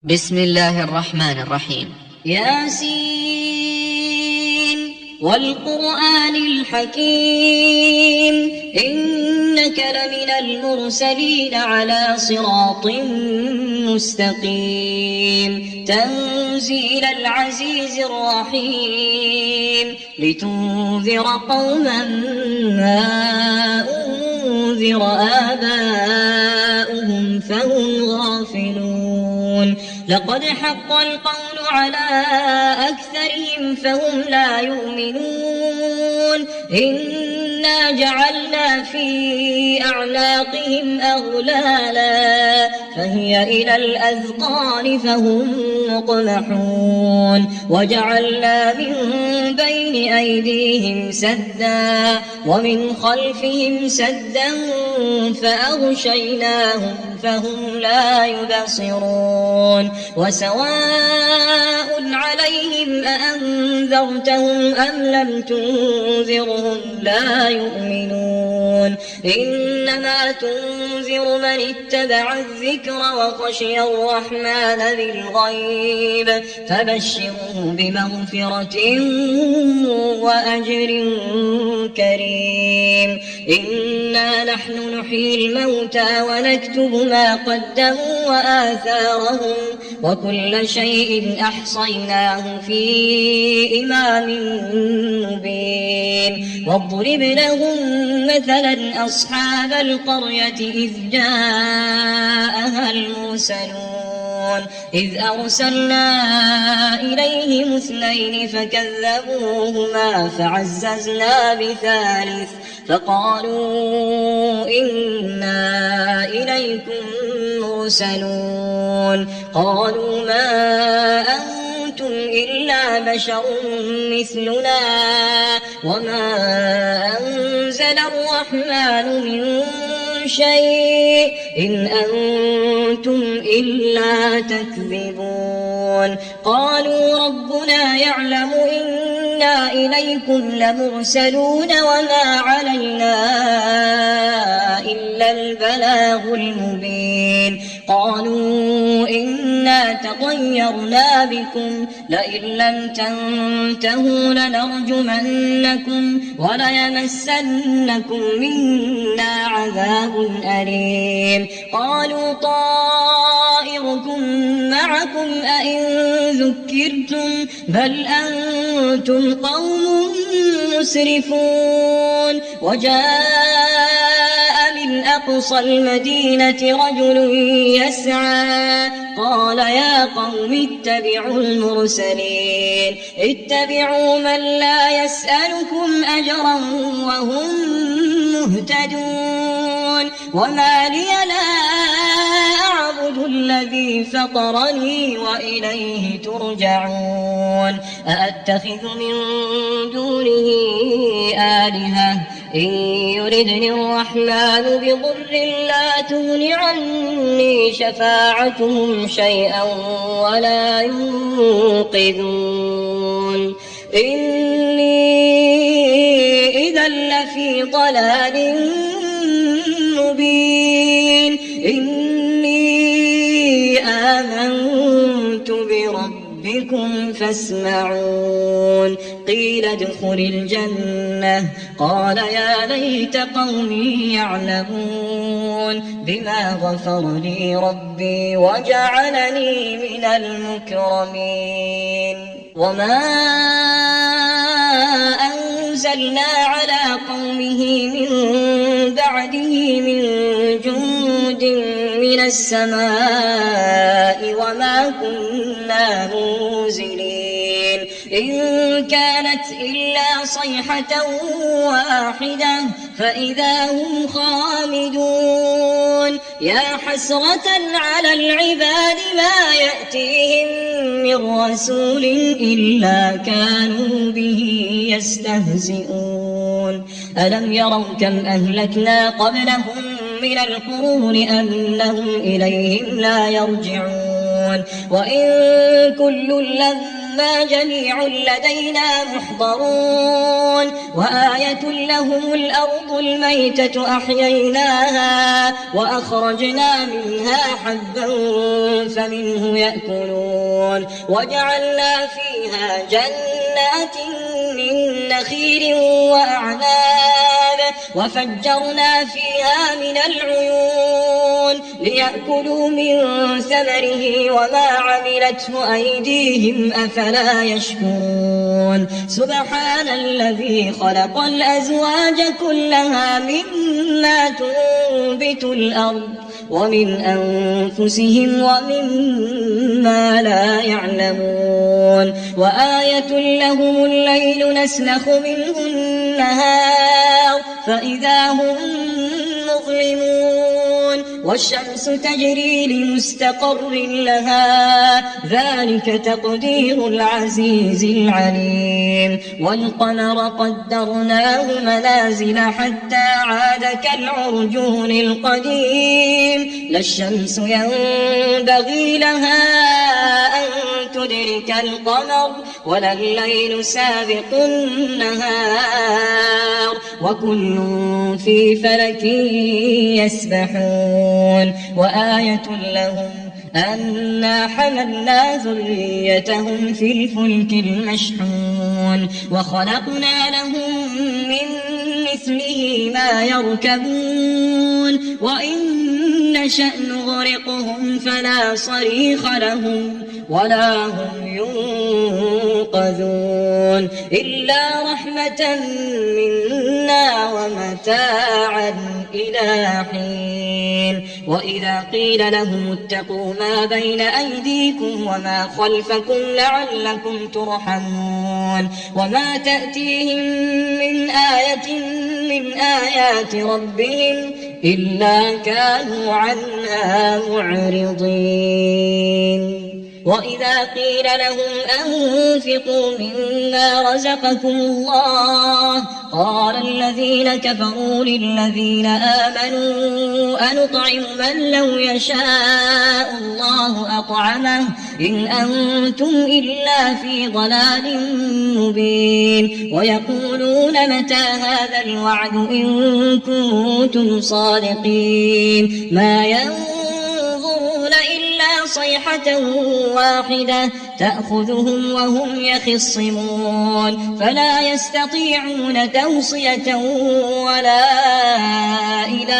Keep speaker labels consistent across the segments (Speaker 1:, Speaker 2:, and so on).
Speaker 1: بسم الله الرحمن الرحيم.
Speaker 2: ياسين والقرآن الحكيم إنك لمن المرسلين على صراط مستقيم تنزيل العزيز الرحيم لتنذر قوما ما أنذر آباؤهم فهم غافلون لقد حق القول على أكثرهم فهم لا يؤمنون إنا جعلنا في أعناقهم أغلالا فهي إلى الأذقان فهم مقمحون وجعلنا من بين أيديهم سدا ومن خلفهم سدا فأغشيناهم فهم لا يبصرون وسواء عليهم أأنذرتهم أم لم تنذرهم لا يؤمنون إنما تنذر من اتبع الذكر وخشي الرحمن بالغيب فبشره بمغفرة وأجر كريم إنا نحن نحيي الموتى ونكتب ما قدموا وآثارهم وكل شيء أحصيناه في إمام مبين واضرب لهم مثلا أصحاب القرية إذ جاءها المرسلون إذ أرسلنا إليهم اثنين فكذبوهما فعززنا بثالث فقالوا إنا إليكم مرسلون قالوا ما أنتم إلا بشر مثلنا وما أنزل الرحمن من شيء إن أنتم إلا تكذبون قالوا ربنا يعلم إنا إليكم لمرسلون وما علينا إلا البلاغ المبين قالوا إنا تطيرنا بكم لئن لم تنتهوا لنرجمنكم وليمسنكم منا عذاب أليم قالوا طائركم معكم أئن ذكرتم بل أنتم قوم مسرفون وجاء من أقصى المدينة رجل يسعى قال يا قوم اتبعوا المرسلين اتبعوا من لا يسألكم أجرا وهم مهتدون وما لي لا أعبد الذي فطرني وإليه ترجعون أأتخذ من دونه آلهة إن يردني الرحمن بضر لا تغن عني شفاعتهم شيئا ولا ينقذون إني إذا لفي ضلال مبين إني آمنت بربكم فاسمعون قيل ادخل الجنة قال يا ليت قومي يعلمون بما غفر لي ربي وجعلني من المكرمين وما أنزلنا على قومه من بعده من جند من السماء وما كنا منزلين إن كانت إلا صيحة واحدة فإذا هم خامدون يا حسرة على العباد ما يأتيهم من رسول إلا كانوا به يستهزئون ألم يروا كم أهلكنا قبلهم من القرون أنهم إليهم لا يرجعون وإن كل لما ثم جميع لدينا محضرون وآية لهم الأرض الميتة أحييناها وأخرجنا منها حبا فمنه يأكلون وجعلنا فيها جنات من نخيل وأعناب وفجرنا فيها من العيون ليأكلوا من ثمره وما عملته أيديهم أفلا يشكرون سبحان الذي خلق الأزواج كلها مما تنبت الأرض ومن أنفسهم ومما لا يعلمون وآية لهم الليل نسلخ منه النهار فإذا هم مظلمون والشمس تجري لمستقر لها ذلك تقدير العزيز العليم والقمر قدرناه منازل حتى عاد كالعرجون القديم لا الشمس ينبغي لها أن تدرك القمر ولا الليل سابق النهار وكل في فلك يسبحون وآية لهم أنا حملنا ذريتهم في الفلك المشحون وخلقنا لهم من مثله ما يركبون وإن نشأ نغرقهم فلا صريخ لهم ولا هم ينقذون إلا رحمة منا ومتاعا إلى حين وإذا قيل لهم اتقوا ما بين أيديكم وما خلفكم لعلكم ترحمون وما تأتيهم من آية من آيات ربهم إلا كانوا عنها معرضين وإذا قيل لهم أنفقوا مما رزقكم الله قال الذين كفروا للذين آمنوا أنطعم من لو يشاء الله أطعمه إن أنتم إلا في ضلال مبين ويقولون متى هذا الوعد إن كنتم صادقين ما ينظرون إلا صيحة واحدة تأخذهم وهم يخصمون فلا يستطيعون توصية ولا إلى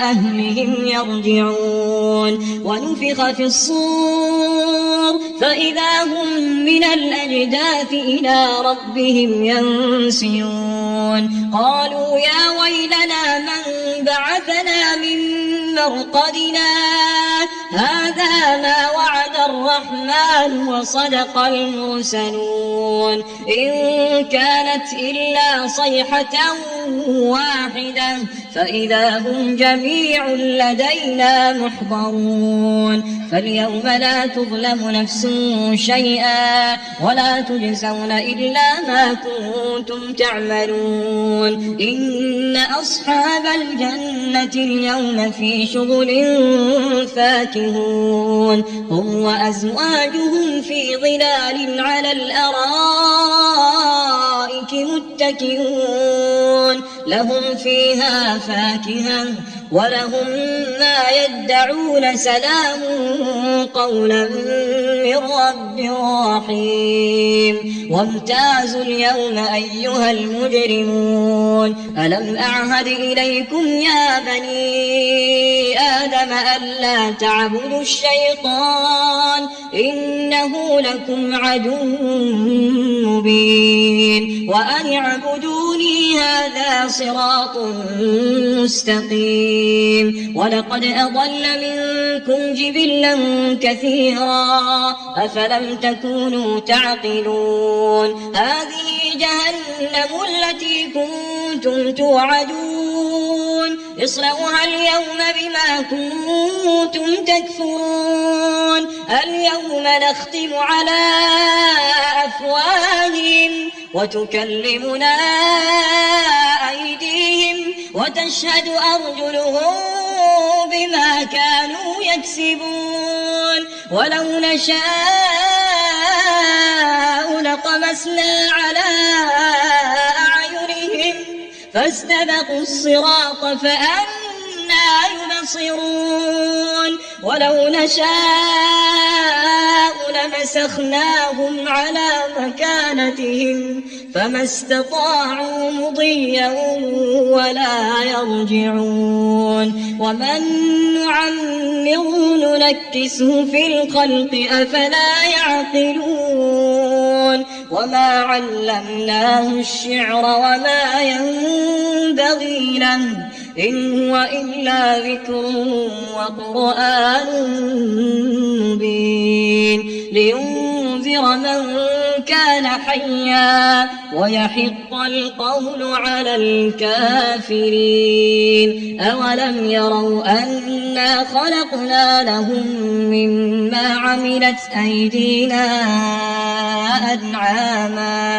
Speaker 2: أهلهم يرجعون ونفخ في الصور فإذا هم من الأجداث إلى ربهم ينسلون قالوا يا ويلنا من بعثنا من مرقدنا هذا ما وعد الرحمن وصدق المرسلون إن كانت إلا صيحة واحدة فإذا هم جميع لدينا محضرون فاليوم لا تظلم نفس شيئا ولا تجزون إلا ما كنتم تعملون إن أصحاب الجنة اليوم في شغل فاكهون هم وأزواجهم في ظلال على الأرائك متكئون لهم فيها فاكهة ولهم ما يدعون سلام قولا من رب رحيم وامتازوا اليوم أيها المجرمون ألم أعهد إليكم يا بني آدم ألا تعبدوا الشيطان إنه لكم عدو مبين وأن اعبدوني هذا صراط مستقيم ولقد أضل منكم جبلا كثيرا أفلم تكونوا تعقلون هذه جهنم التي كنتم توعدون اصلوها اليوم بما كنتم تكفرون اليوم نختم على أفواههم وتكلمنا أيديهم وتشهد أرجلهم بما كانوا يكسبون ولو نشاء فطمسنا على أعينهم فاستبقوا الصراط فأنى يبصرون ولو نشاء لمسخناهم على مكانتهم فما استطاعوا مضيا ولا يرجعون ومن نعمره ننكسه في الخلق أفلا يعقلون وما علمناه الشعر وما ينبغي له إن هو إلا ذكر وقرآن مبين لينذر من كان حيا ويحق القول على الكافرين أولم يروا أنا خلقنا لهم مما عملت أيدينا أنعاما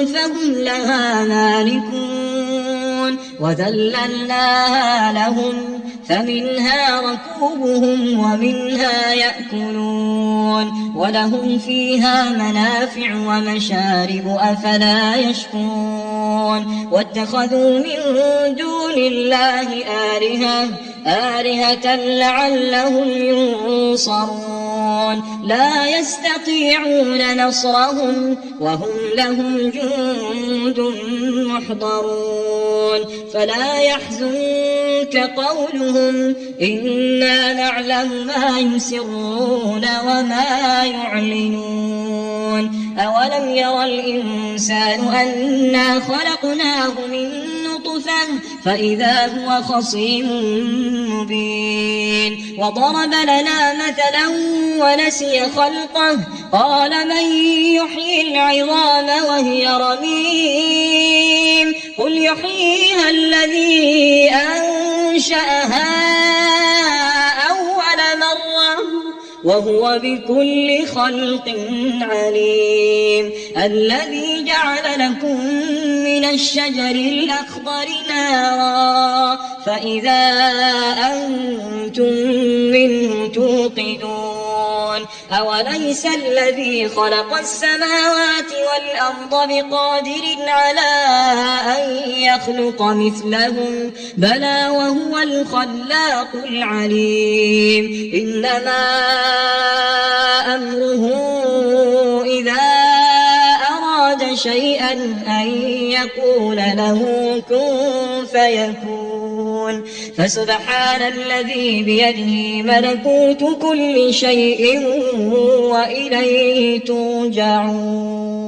Speaker 2: فهم لها مالكون وذللناها لهم فمنها ركوبهم ومنها يأكلون ولهم فيها منافع ومشارب أفلا يشكرون واتخذوا من دون الله آلهة لعلهم ينصرون لا يستطيعون نصرهم وهم لهم جند محضرون فلا يحزنك قولهم إنا نعلم ما يسرون وما يعلنون أولم ير الإنسان أنا خلقناه من نطفة فإذا هو خصيم مبين وضرب لنا مثلا ونسي خلقه قال من يحيي العظام وهي رميم قل يحييها الذي أنشأها أول مرة وهو بكل خلق عليم الذي جعل لكم من الشجر الأخضر نارا فإذا أنتم منه توقدون أوليس الذي خلق السماوات والأرض بقادر على أن يخلق مثلهم بلى وهو الخلاق العليم إنما أمره إذا أراد شيئا أن يقول له كن فيكون فسبحان الذي بيده ملكوت كل شيء وإليه ترجعون.